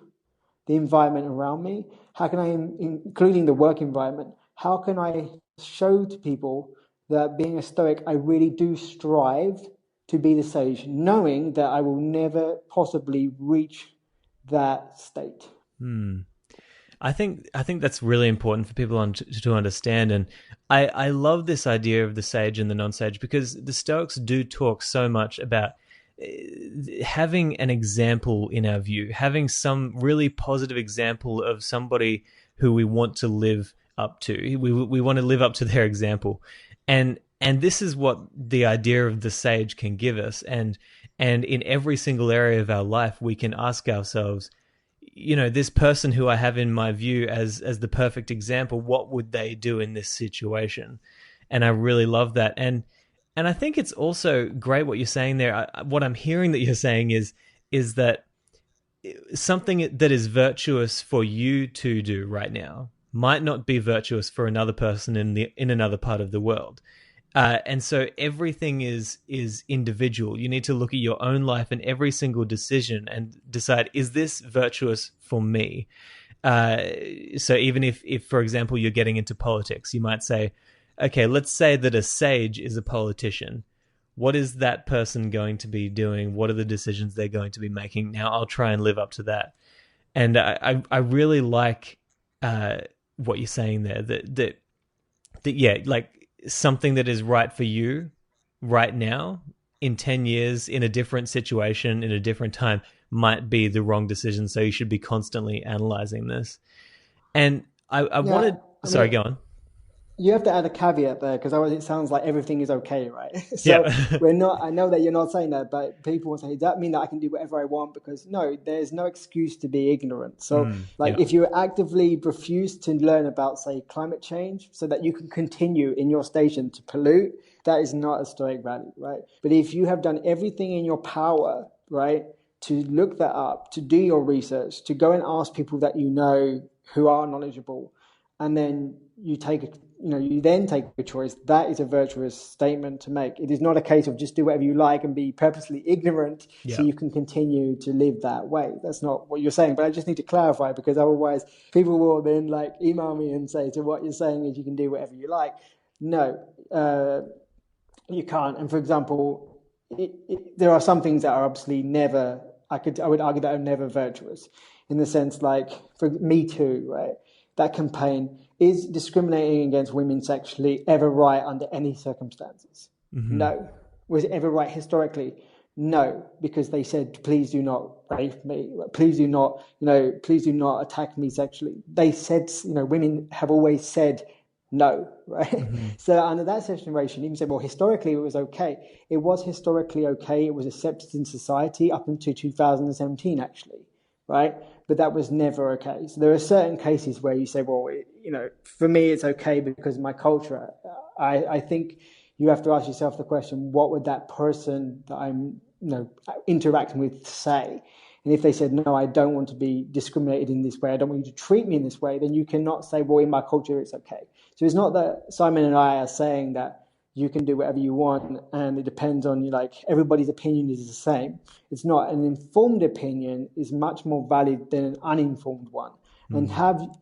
the environment around me? How can I, including the work environment, how can I show to people that being a Stoic, I really do strive to be the sage, knowing that I will never possibly reach that state? I think that's really important for people to understand, and I love this idea of the sage and the non-sage, because the Stoics do talk so much about having an example in our view, having some really positive example of somebody who we want to live up to. We want to live up to their example, and this is what the idea of the sage can give us. And in every single area of our life, we can ask ourselves, this person who I have in my view as the perfect example, what would they do in this situation? And I really love that. And I think it's also great what you're saying there. What I'm hearing that you're saying is that something that is virtuous for you to do right now might not be virtuous for another person in another part of the world. And so everything is individual. You need to look at your own life and every single decision and decide, is this virtuous for me? So even if, for example, you're getting into politics, you might say, okay, let's say that a sage is a politician. What is that person going to be doing? What are the decisions they're going to be making? Now I'll try and live up to that. And I really like what you're saying there, that yeah, like, something that is right for you right now, in 10 years, in a different situation, in a different time, might be the wrong decision. So you should be constantly analyzing this. And I wanted... Sorry, go on. You have to add a caveat there, because otherwise it sounds like everything is okay, right? So we're not. I know that you're not saying that, but people will say, does that mean that I can do whatever I want? Because no, there's no excuse to be ignorant. So if you actively refuse to learn about, say, climate change so that you can continue in your station to pollute, that is not a Stoic value, right? But if you have done everything in your power, right, to look that up, to do your research, to go and ask people that you know who are knowledgeable, and then you then take a choice, that is a virtuous statement to make. It is not a case of just do whatever you like and be purposely ignorant so you can continue to live that way. That's not what you're saying, but I just need to clarify, because otherwise people will then email me and say, so what you're saying is you can do whatever you like. No, you can't. And for example, there are some things that are obviously never, I would argue that are never virtuous, in the sense for Me Too, right? That campaign, is discriminating against women sexually ever right under any circumstances? No. Was it ever right historically? No, because they said, please do not rape me. Please do not attack me sexually. They said, women have always said no, right? So under that situation, you can say, well, historically it was okay. It was historically okay. It was accepted in society up until 2017, actually, right? But that was never okay. So there are certain cases where you say, well, for me it's okay because of my culture. I think you have to ask yourself the question, what would that person that I'm interacting with say? And if they said, no, I don't want to be discriminated in this way, I don't want you to treat me in this way, then you cannot say, well, in my culture, it's okay. So it's not that Simon and I are saying that you can do whatever you want and it depends on you, like everybody's opinion is the same. It's not. An informed opinion is much more valid than an uninformed one. And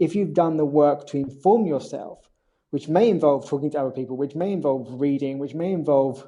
if you've done the work to inform yourself, which may involve talking to other people, which may involve reading, which may involve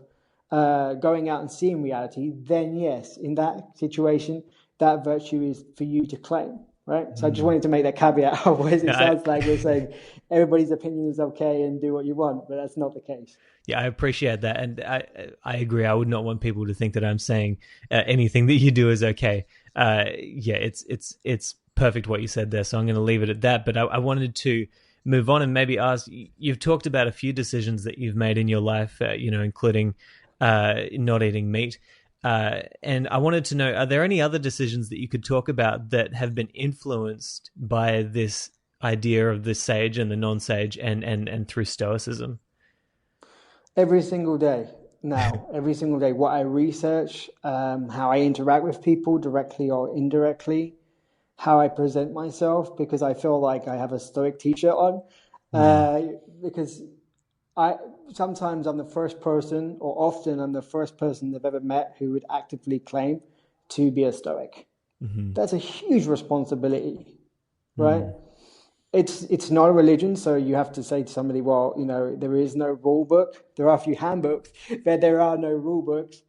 going out and seeing reality, then yes, in that situation, that virtue is for you to claim, right? So I just wanted to make that caveat. Otherwise, it sounds like we're saying everybody's opinion is okay and do what you want, but that's not the case. Yeah, I appreciate that, and I agree. I would not want people to think that I'm saying anything that you do is okay. It's perfect what you said there, so I'm going to leave it at that. But I wanted to move on and maybe ask. You've talked about a few decisions that you've made in your life, including not eating meat. And I wanted to know, are there any other decisions that you could talk about that have been influenced by this idea of the sage and the non-sage and through Stoicism? Every single day now, every single day, what I research, how I interact with people directly or indirectly, how I present myself, because I feel like I have a Stoic t-shirt on, because sometimes I'm the first person, or often I'm the first person they've ever met who would actively claim to be a Stoic. That's a huge responsibility, right? It's not a religion, so you have to say to somebody, well, there is no rule book. There are a few handbooks, but there are no rule books.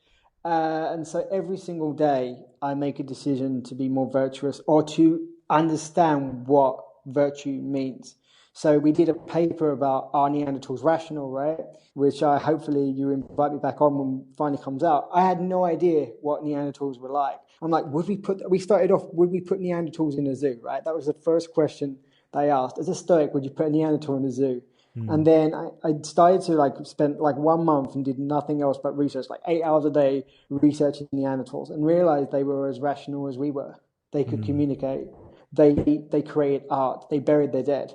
And so every single day I make a decision to be more virtuous or to understand what virtue means. So we did a paper about are Neanderthals rational, right? Which hopefully you invite me back on when it finally comes out. I had no idea what Neanderthals were like. I'm like, would we put Neanderthals in a zoo, right? That was the first question they asked. As a Stoic, would you put a Neanderthal in a zoo? And then I started to spend 1 month and did nothing else but research, 8 hours a day researching Neanderthals, and realized they were as rational as we were. They could communicate. They created art. They buried their dead.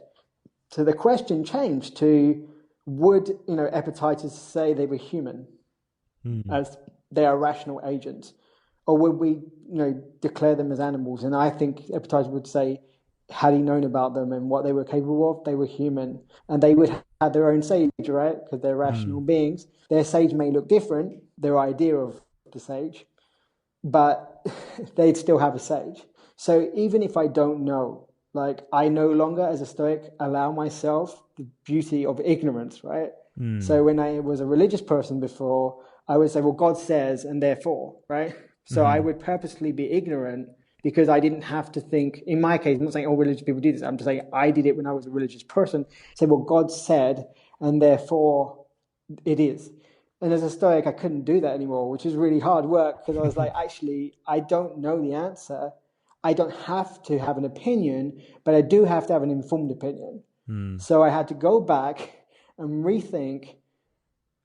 So the question changed to, would Epictetus say they were human, as they are rational agents, or would we declare them as animals? And I think Epictetus would say, had he known about them and what they were capable of, they were human, and they would have their own sage, right? Because they're rational beings. Their sage may look different, their idea of the sage, but they'd still have a sage. So even if I don't know, I no longer, as a Stoic, allow myself the beauty of ignorance, right? So when I was a religious person before, I would say, well, God says, and therefore, right? So I would purposely be ignorant because I didn't have to think. In my case, I'm not saying all religious people do this. I'm just saying I did it when I was a religious person. Say, well, God said, and therefore it is. And as a Stoic, I couldn't do that anymore, which is really hard work, because I was like, actually, I don't know the answer. I don't have to have an opinion, but I do have to have an informed opinion. So I had to go back and rethink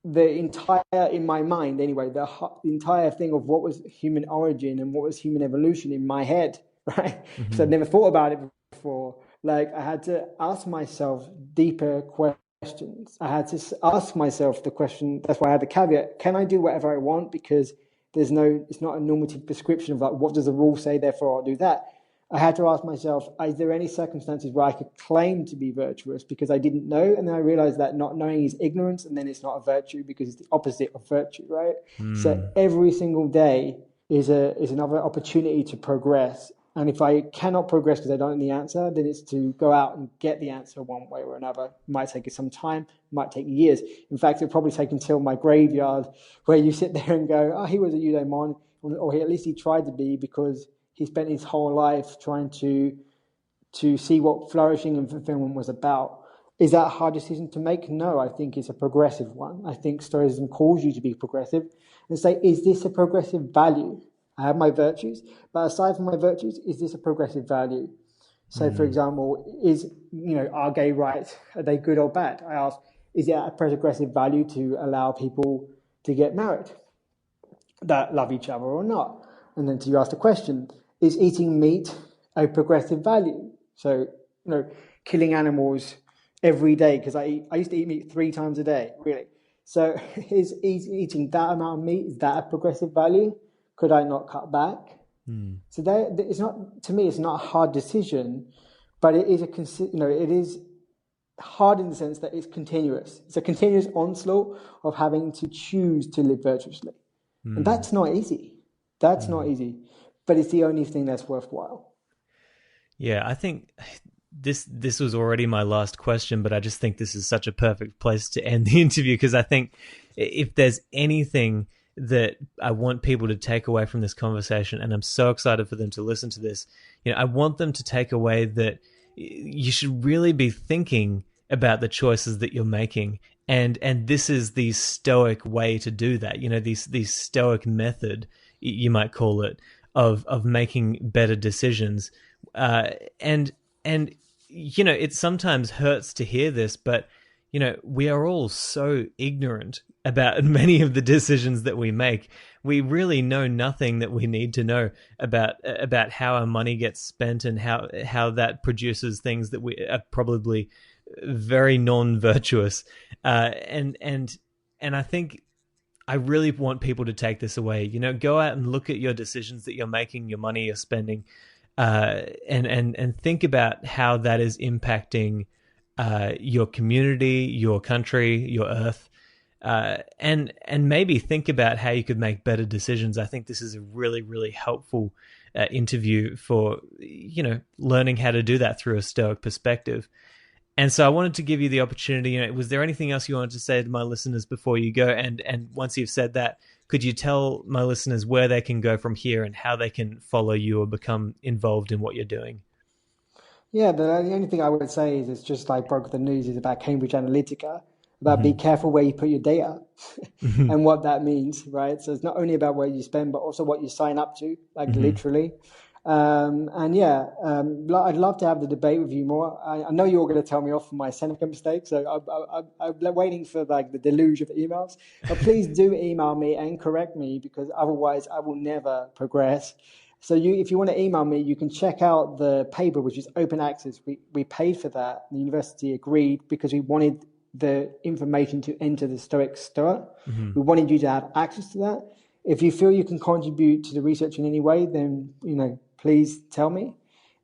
the entire, in my mind anyway, the entire thing of what was human origin and what was human evolution in my head, right? So I'd never thought about it before. I had to ask myself deeper questions. I had to ask myself the question, that's why I had the caveat, can I do whatever I want? Because it's not a normative prescription of what does the rule say, therefore I'll do that. I had to ask myself, is there any circumstances where I could claim to be virtuous because I didn't know? And then I realized that not knowing is ignorance, and then it's not a virtue because it's the opposite of virtue, right? So every single day is another opportunity to progress. And if I cannot progress because I don't know the answer, then it's to go out and get the answer one way or another. It might take some time, it might take years. In fact, it'll probably take until my graveyard, where you sit there and go, oh, he was a eudaimon, or at least he tried to be, because he spent his whole life trying to see what flourishing and fulfillment was about. Is that a hard decision to make? No, I think it's a progressive one. I think Stoicism calls you to be progressive and say, is this a progressive value? I have my virtues, but aside from my virtues, is this a progressive value? So, for example, are gay rights, are they good or bad? I ask, is it a progressive value to allow people to get married that love each other or not? And then you ask the question, is eating meat a progressive value? So, killing animals every day, because I used to eat meat 3 times a day, really. So is eating that amount of meat, is that a progressive value? Could I not cut back? So that it's not, to me, it's not a hard decision, but it is it is hard in the sense that it's continuous. It's a continuous onslaught of having to choose to live virtuously. And that's not easy. That's not easy, but it's the only thing that's worthwhile. Yeah, I think this was already my last question, but I just think this is such a perfect place to end the interview, because I think if there's anything that I want people to take away from this conversation, and I'm so excited for them to listen to this, I want them to take away that you should really be thinking about the choices that you're making, and this is the Stoic way to do that. These Stoic method, you might call it, of making better decisions. And it sometimes hurts to hear this, but we are all so ignorant about many of the decisions that we make. We really know nothing that we need to know about how our money gets spent, and how that produces things that we are probably very non-virtuous. And I think I really want people to take this away. Go out and look at your decisions that you're making, your money you're spending, and think about how that is impacting your community, your country, your earth, and maybe think about how you could make better decisions. I think this is a really, really helpful interview for learning how to do that through a Stoic perspective. And so I wanted to give you the opportunity. Was there anything else you wanted to say to my listeners before you go? And once you've said that, could you tell my listeners where they can go from here and how they can follow you or become involved in what you're doing? Yeah, the only thing I would say is, it's just like broke the news, is about Cambridge Analytica, about be careful where you put your data and what that means, right? So it's not only about where you spend, but also what you sign up to, literally. I'd love to have the debate with you more. I know you're going to tell me off for my Seneca mistake, so I'm waiting for the deluge of emails. But please do email me and correct me, because otherwise I will never progress. So if you want to email me, you can check out the paper, which is open access. We paid for that. The university agreed because we wanted the information to enter the Stoic Stoa. We wanted you to have access to that. If you feel you can contribute to the research in any way, then please tell me.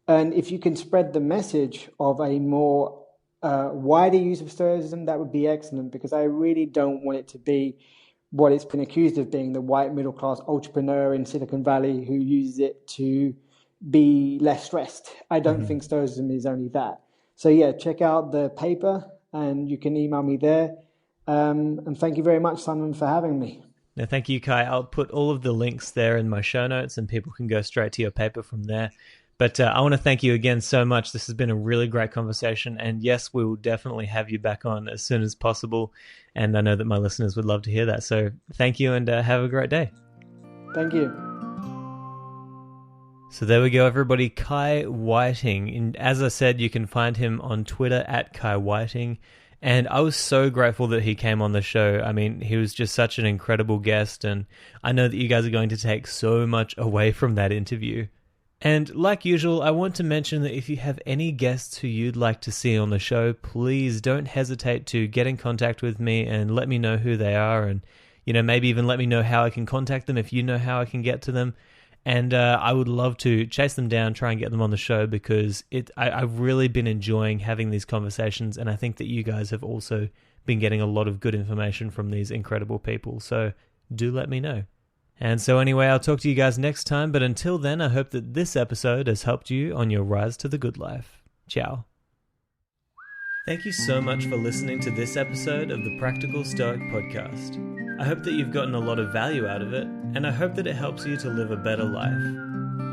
And if you can spread the message of a more wider use of Stoicism, that would be excellent, because I really don't want it to be what it's been accused of being, the white middle-class entrepreneur in Silicon Valley who uses it to be less stressed. I don't think Stoicism is only that. So yeah, check out the paper and you can email me there. And thank you very much, Simon, for having me. No, thank you, Kai. I'll put all of the links there in my show notes, and people can go straight to your paper from there. But I want to thank you again so much. This has been a really great conversation. And yes, we will definitely have you back on as soon as possible. And I know that my listeners would love to hear that. So thank you, and have a great day. Thank you. So there we go, everybody. Kai Whiting. And as I said, you can find him on Twitter at Kai Whiting. And I was so grateful that he came on the show. I mean, he was just such an incredible guest. And I know that you guys are going to take so much away from that interview. And like usual, I want to mention that if you have any guests who you'd like to see on the show, please don't hesitate to get in contact with me and let me know who they are, and maybe even let me know how I can contact them if you know how I can get to them. And I would love to chase them down, try and get them on the show, because I've really been enjoying having these conversations, and I think that you guys have also been getting a lot of good information from these incredible people. So do let me know. And so anyway, I'll talk to you guys next time. But until then, I hope that this episode has helped you on your rise to the good life. Ciao. Thank you so much for listening to this episode of the Practical Stoic Podcast. I hope that you've gotten a lot of value out of it, and I hope that it helps you to live a better life.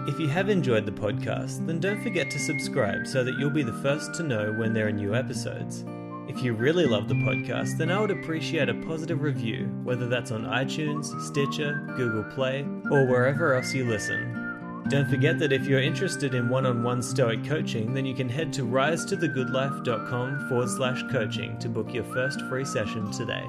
If you have enjoyed the podcast, then don't forget to subscribe so that you'll be the first to know when there are new episodes. If you really love the podcast, then I would appreciate a positive review, whether that's on iTunes, Stitcher, Google Play, or wherever else you listen. Don't forget that if you're interested in one-on-one Stoic coaching, then you can head to risetothegoodlife.com/coaching to book your first free session today.